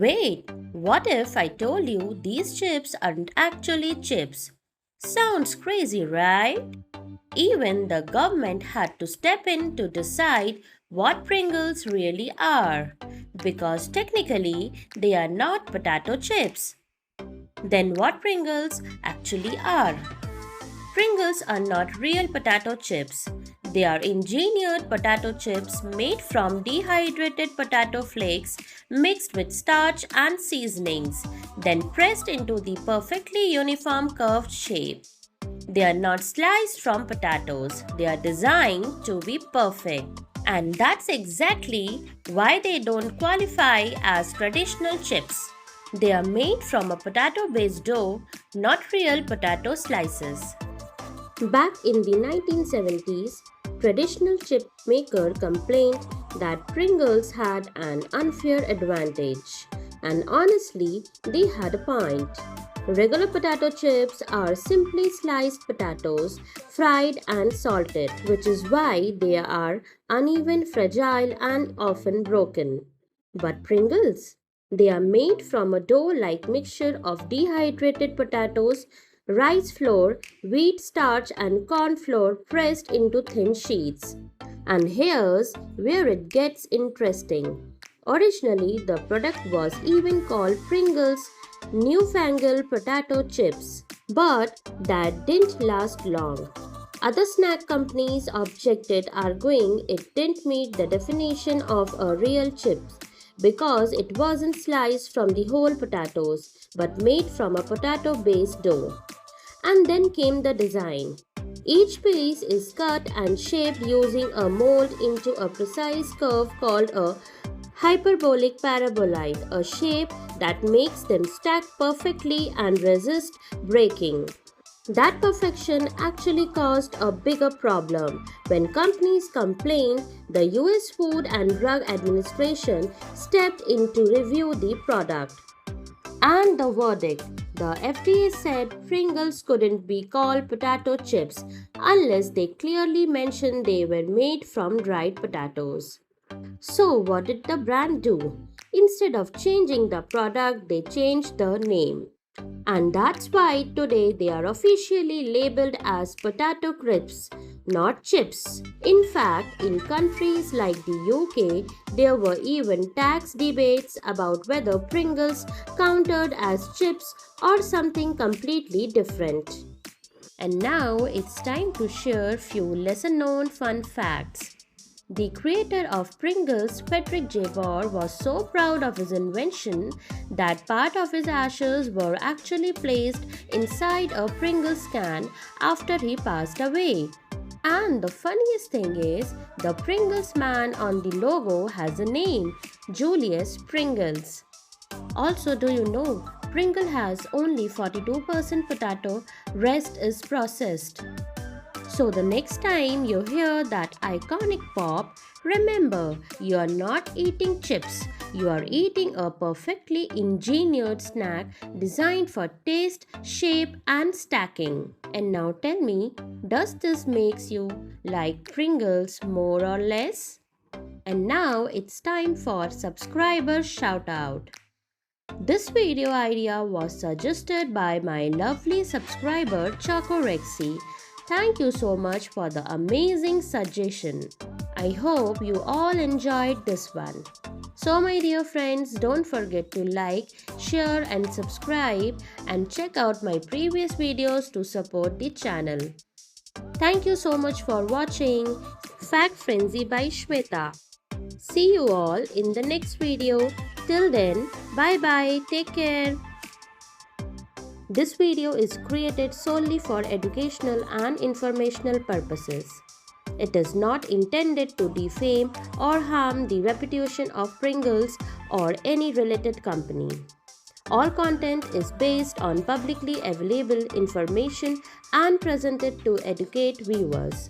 Wait, what if I told you these chips aren't actually chips? Sounds crazy, right? Even the government had to step in to decide what Pringles really are, because technically they are not potato chips. Then what Pringles actually are? Pringles are not real potato chips. They are engineered potato chips made from dehydrated potato flakes mixed with starch and seasonings, then pressed into the perfectly uniform curved shape. They are not sliced from potatoes, they are designed to be perfect. And that's exactly why they don't qualify as traditional chips. They are made from a potato based dough, not real potato slices. Back in the 1970s, traditional chip maker complained that Pringles had an unfair advantage. And honestly, they had a point. Regular potato chips are simply sliced potatoes, fried and salted, which is why they are uneven, fragile, and often broken. But Pringles? They are made from a dough like mixture of dehydrated potatoes, rice flour, wheat starch, and corn flour pressed into thin sheets. And here's where it gets interesting. Originally, the product was even called Pringles newfangled potato chips, but that didn't last long. Other snack companies objected, arguing it didn't meet the definition of a real chip because it wasn't sliced from the whole potatoes but made from a potato based dough. And then came the design. Each piece is cut and shaped using a mold into a precise curve called a hyperbolic paraboloid, a shape that makes them stack perfectly and resist breaking. That perfection actually caused a bigger problem. When companies complained, the US Food and Drug Administration stepped in to review the product. And the verdict: the FDA said Pringles couldn't be called potato chips unless they clearly mentioned they were made from dried potatoes. So, what did the brand do? Instead of changing the product, they changed the name. And that's why today they are officially labeled as potato crisps, not chips. In fact, in countries like the UK, there were even tax debates about whether Pringles counted as chips or something completely different. And now it's time to share few lesser known fun facts. The creator of Pringles, Frederick J. Bohr, was so proud of his invention that part of his ashes were actually placed inside a Pringles can after he passed away. And the funniest thing is, the Pringles man on the logo has a name, Julius Pringles. Also, do you know, Pringle has only 42% potato, rest is processed. So the next time you hear that iconic pop, remember you are not eating chips. You are eating a perfectly engineered snack designed for taste, shape and stacking. And now tell me, does this makes you like Pringles more or less? And now it's time for subscriber shout out. This video idea was suggested by my lovely subscriber Chocorexy. Thank you so much for the amazing suggestion. I hope you all enjoyed this one. So my dear friends, don't forget to like, share and subscribe and check out my previous videos to support the channel. Thank you so much for watching Fact Frenzy by Shweta. See you all in the next video. Till then, bye bye, take care. This video is created solely for educational and informational purposes. It is not intended to defame or harm the reputation of Pringles or any related company. All content is based on publicly available information and presented to educate viewers.